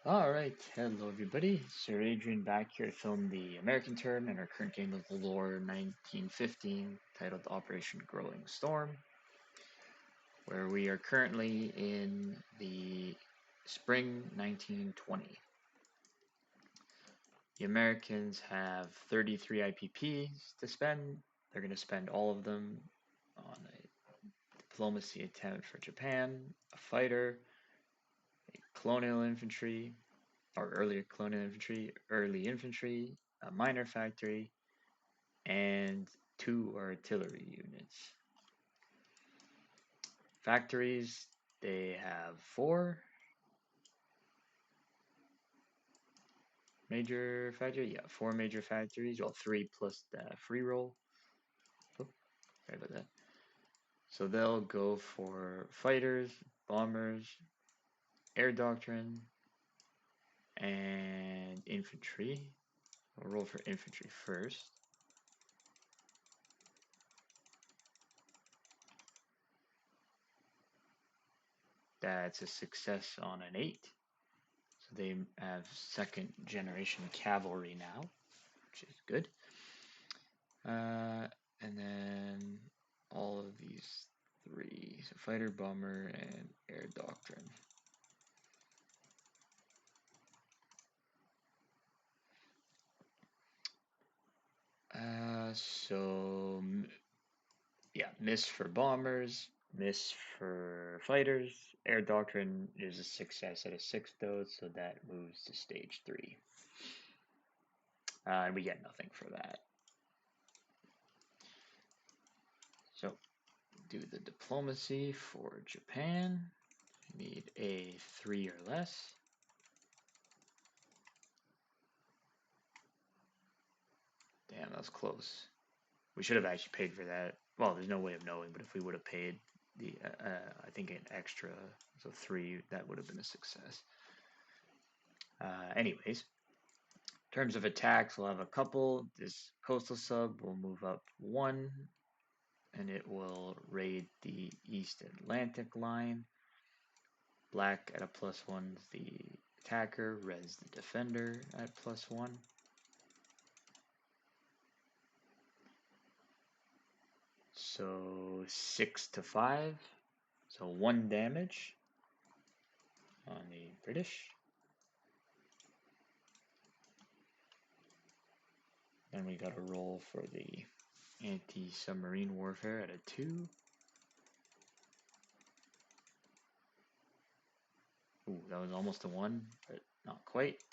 Alright, hello everybody. Sir Adrian back here to film the American turn in our current game of Lore 1915 titled Operation Growing Storm, where we are currently in the spring 1920. The Americans have 33 IPPs to spend. They're going to spend all of them on a diplomacy attempt for Japan, a fighter, a colonial infantry, or earlier colonial infantry, early infantry, a minor factory, and two artillery units. Factories, they have four major factories. Yeah, four major factories. Well, three plus the free roll. Oh, sorry about that. So they'll go for fighters, bombers, air doctrine, and infantry. We'll roll for infantry first. That's a success on an 8. So they have second generation cavalry now, which is good. And then all of these three, so fighter, bomber, and air doctrine. So yeah, miss for bombers, miss for fighters. Air doctrine is a success at a 6 though, so that moves to stage 3. And we get nothing for that. So do the diplomacy for Japan. Need a 3 or less. Damn, that was close. We should have actually paid for that. Well, there's no way of knowing, but if we would have paid the, I think an extra, so 3, that would have been a success. Anyways, in terms of attacks, we'll have a couple. This coastal sub will move up 1, and it will raid the East Atlantic line. Black at a +1 is the attacker, red's the defender at +1. So 6 to 5. So 1 damage on the British. Then we got a roll for the anti-submarine warfare at a 2. Ooh, that was almost a 1, but not quite.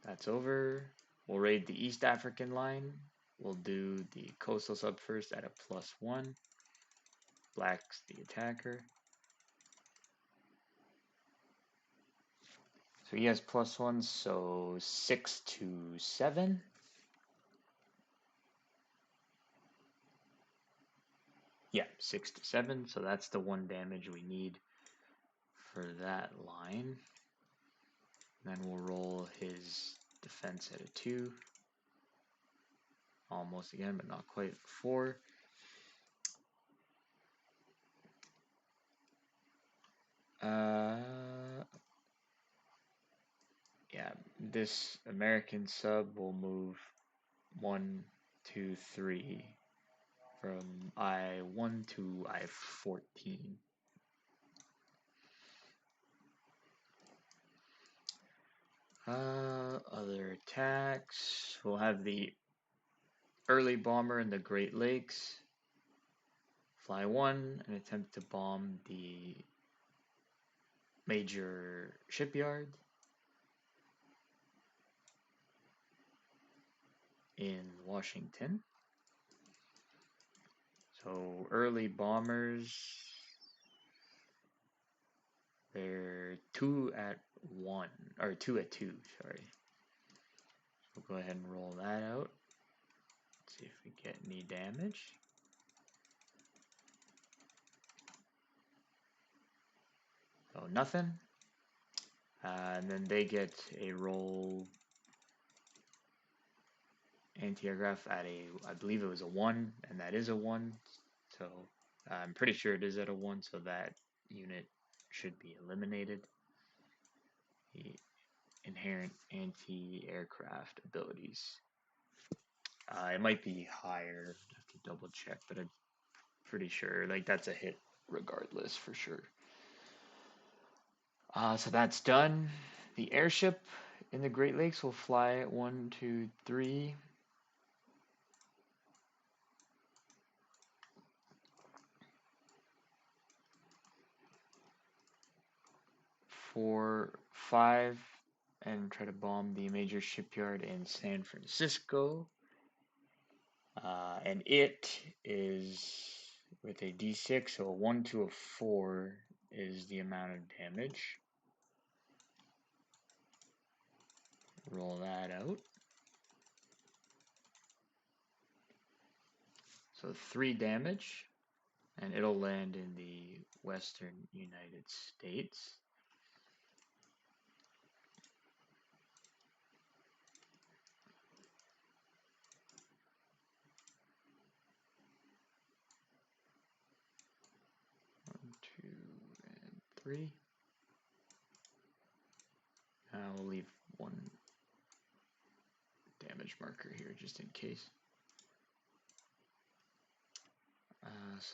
That's over. We'll raid the East African line. We'll do the coastal sub first at a +1. Black's the attacker. So he has +1, so 6 to 7. Yeah, 6 to 7. So that's the 1 damage we need for that line. Then we'll roll his defense at a 2. Almost again, but not quite. 4. Yeah, this American sub will move 1, 2, 3 from I-1 to I-14. Other attacks. We'll have the early bomber in the Great Lakes. Fly 1 and attempt to bomb the major shipyard in Washington. So early bombers, they're 2 at 1, or 2 at 2, sorry. So we'll go ahead and roll that out. See if we get any damage. Oh, nothing. And then they get a roll anti-aircraft at a, I believe it was a 1, and that is a 1. So I'm pretty sure it is at a 1, so that unit should be eliminated. inherent anti-aircraft abilities. It might be higher. I have to double check, but I'm pretty sure like that's a hit regardless for sure. So that's done. The airship in the Great Lakes will fly at 1, 2, 3. 4, 5, and try to bomb the major shipyard in San Francisco. And it is with a d6, so a 1 to a 4 is the amount of damage. Roll that out. So 3 damage, and it'll land in the western United States. One, 2, and 3. We'll leave 1 damage marker here just in case.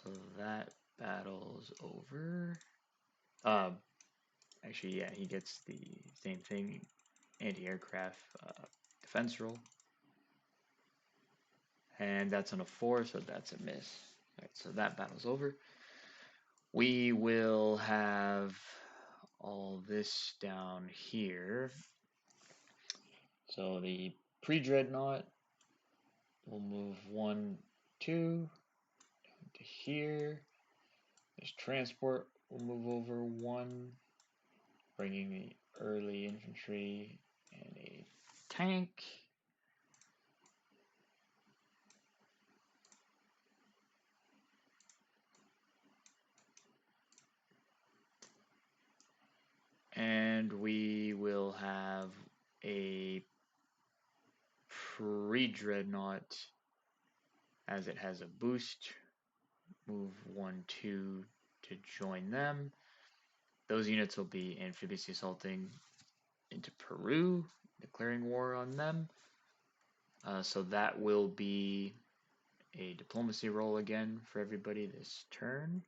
So that battle's over. Actually, yeah, he gets the same thing, anti-aircraft defense roll. And that's on a 4, so that's a miss. All right, so that battle's over. We will have all this down here. So the pre-dreadnought will move 1, 2 to here. This transport will move over 1, bringing the early infantry and a tank. And we will have a pre-dreadnought, as it has a boost, move 1, 2 to join them. Those units will be amphibiously assaulting into Peru, declaring war on them. So that will be a diplomacy roll again for everybody this turn.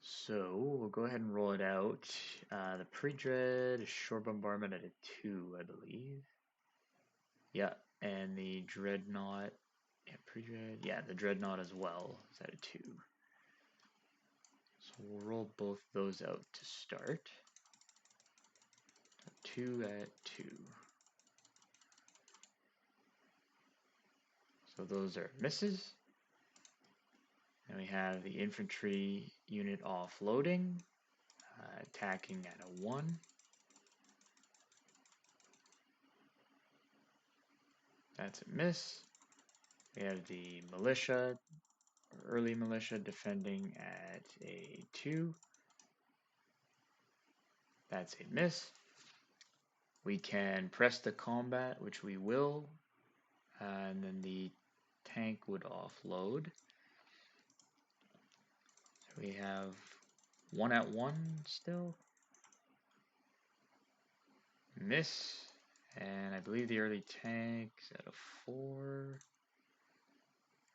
So we'll go ahead and roll it out. The pre-dread is shore bombardment at a 2, I believe. Yeah, and the dreadnought, yeah, pre-dread, yeah, the dreadnought as well is at a 2. So we'll roll both those out to start. 2 at 2. So those are misses. And we have the infantry unit offloading, attacking at a 1. That's a miss. We have the militia, early militia, defending at a 2. That's a miss. We can press the combat, which we will, and then the tank would offload. So we have 1 at 1 still. Miss. And I believe the early tank's at a 4.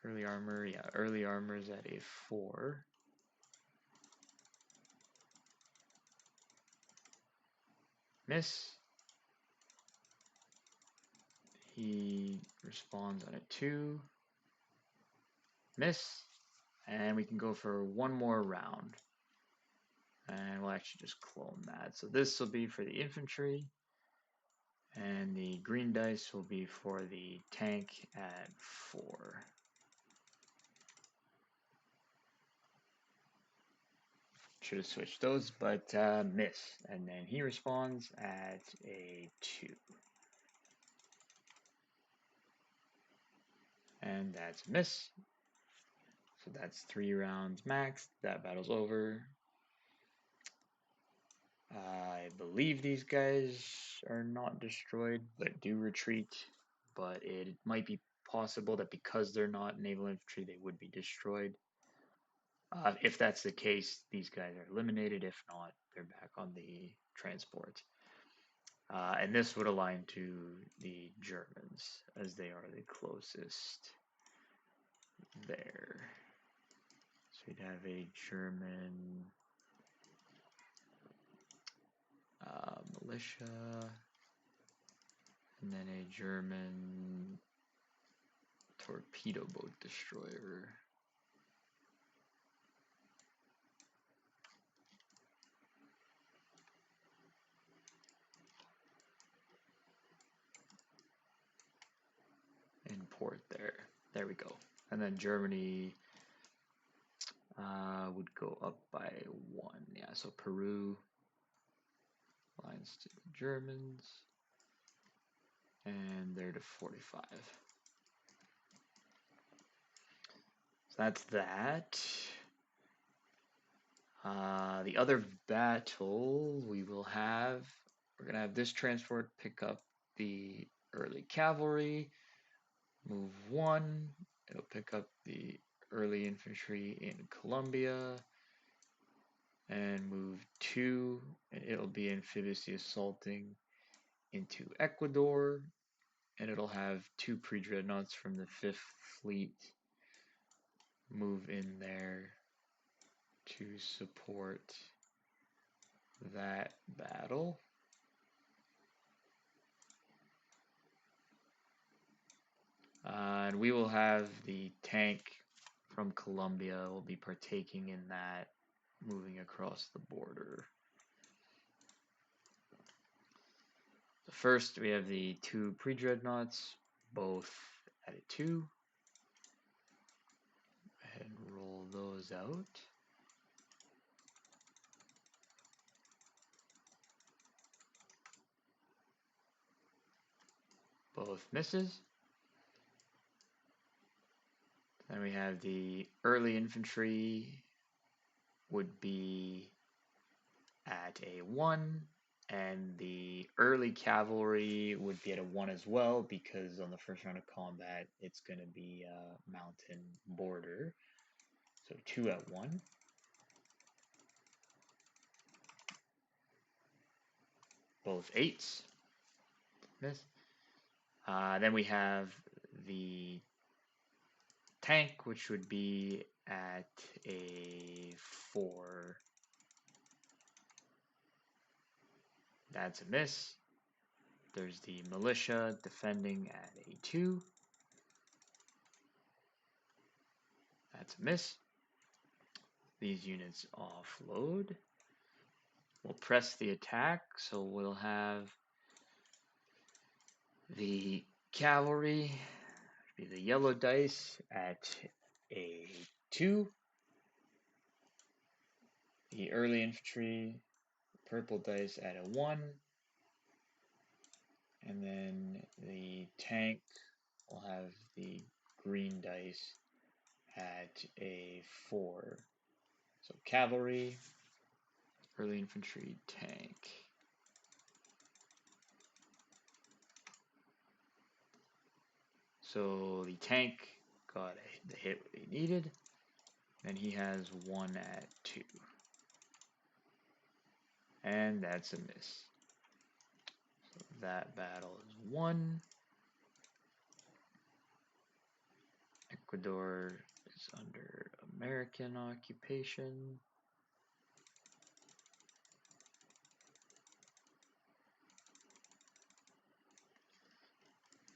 Early armor, yeah, early armor's at a 4. Miss. He responds on a 2. Miss. And we can go for one more round. And we'll actually just clone that. So this will be for the infantry. And the green dice will be for the tank at 4. Should have switched those, but miss. And then he responds at a 2. And that's a miss. So that's 3 rounds max. That battle's over. I believe these guys are not destroyed, but do retreat. But it might be possible that because they're not naval infantry, they would be destroyed. If that's the case, these guys are eliminated. If not, they're back on the transport. And this would align to the Germans, as they are the closest there. So we'd have a German militia, and then a German torpedo boat destroyer. In port there. There we go. And then Germany would go up by 1. Yeah, so Peru lines to the Germans, and they're to 45. So that's that. The other battle we're going to have this transport pick up the early cavalry, move 1, it'll pick up the early infantry in Colombia, and move 2, and it'll be amphibiously assaulting into Ecuador, and it'll have 2 pre-dreadnoughts from the 5th Fleet move in there to support that battle. And we will have the tank from Colombia will be partaking in that, moving across the border. So first, we have the 2 pre-dreadnoughts, both at a 2. Go ahead and roll those out. Both misses. Then we have the early infantry would be at a 1, and the early cavalry would be at a 1 as well, because on the first round of combat it's going to be a mountain border. So 2 at 1. Both 8s. Miss. Then we have the tank, which would be at a 4. That's a miss. There's the militia defending at a 2. That's a miss. These units offload. We'll press the attack, so we'll have the cavalry be the yellow dice at a 2. The early infantry, purple dice at a 1. And then the tank will have the green dice at a 4. So cavalry, early infantry, tank. So the tank got the hit he needed, and he has 1 at 2. And that's a miss. So that battle is 1. Ecuador is under American occupation.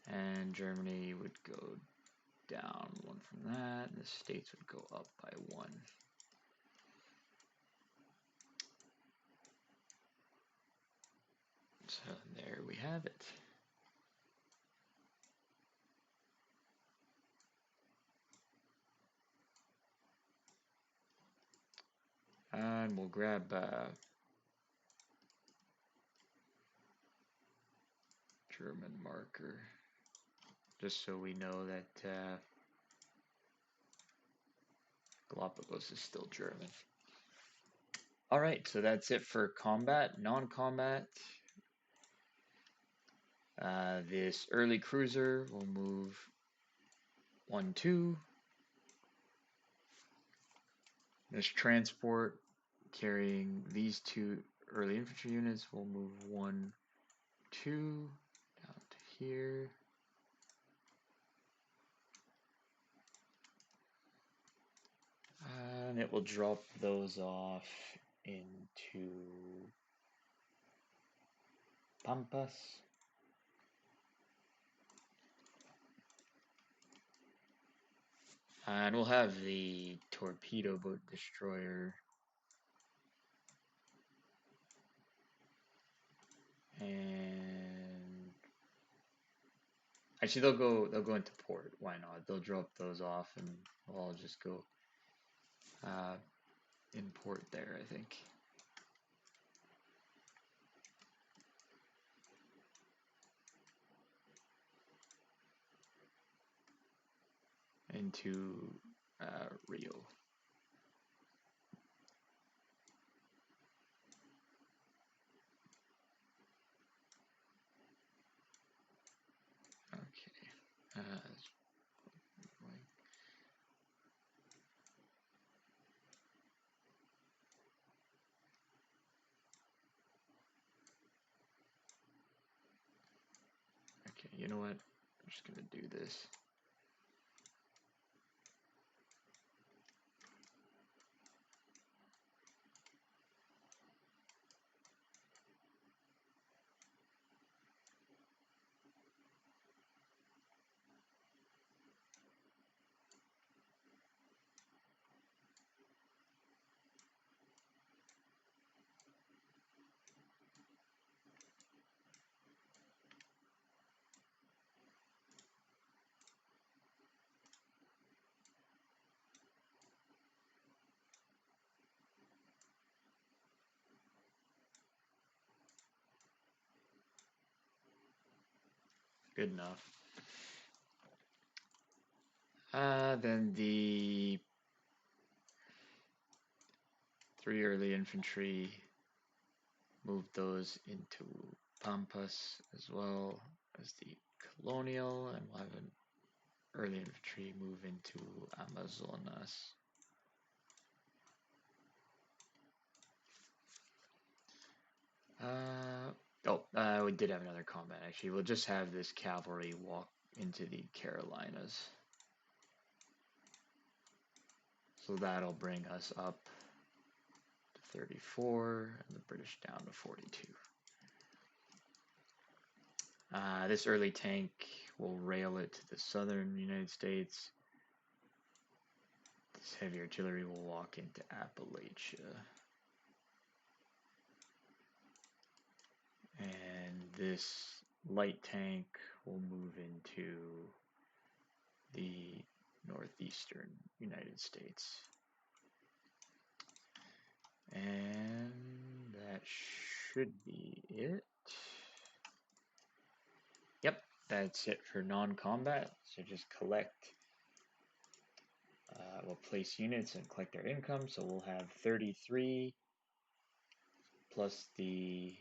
And Germany would go down 1 from that, and the States would go up by 1. So there we have it. And we'll grab German marker, just so we know that Galapagos is still German. Alright, so that's it for combat. Non-combat, this early cruiser will move 1, 2. This transport carrying these two early infantry units will move 1, 2 down to here. And it will drop those off into Pampas. And we'll have the torpedo boat destroyer. And actually they'll go into port. Why not? They'll drop those off and we'll all just go in port there, I think. Into Rio. Okay. Okay, you know what? I'm just gonna do this. Good enough. Then the 3 early infantry, move those into Pampas as well as the Colonial, and we'll have an early infantry move into Amazonas. We did have another combat actually. We'll just have this cavalry walk into the Carolinas. So that'll bring us up to 34 and the British down to 42. This early tank will rail it to the southern United States. This heavy artillery will walk into Appalachia. And this light tank will move into the northeastern United States. And that should be it. Yep, that's it for non-combat. So just collect, we'll place units and collect their income. So we'll have 33 plus the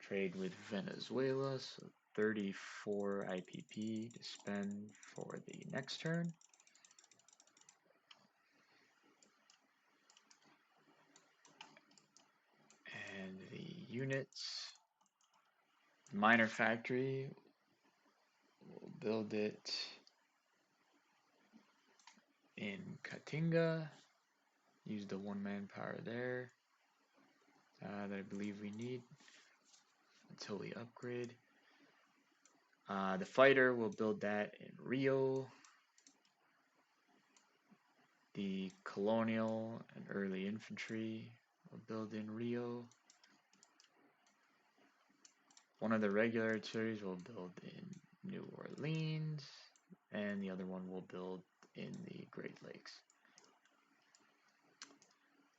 trade with Venezuela, so 34 IPP to spend for the next turn. And the units, miner factory, we'll build it in Katinga, use the 1 manpower there that I believe we need until we upgrade. The fighter, we'll build that in Rio. The colonial and early infantry, we'll build in Rio. One of the regular artilleries will build in New Orleans, and the other one will build in the Great Lakes.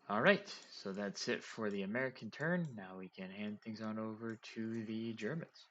Alright, so that's it for the American turn. Now we can hand things on over to the Germans.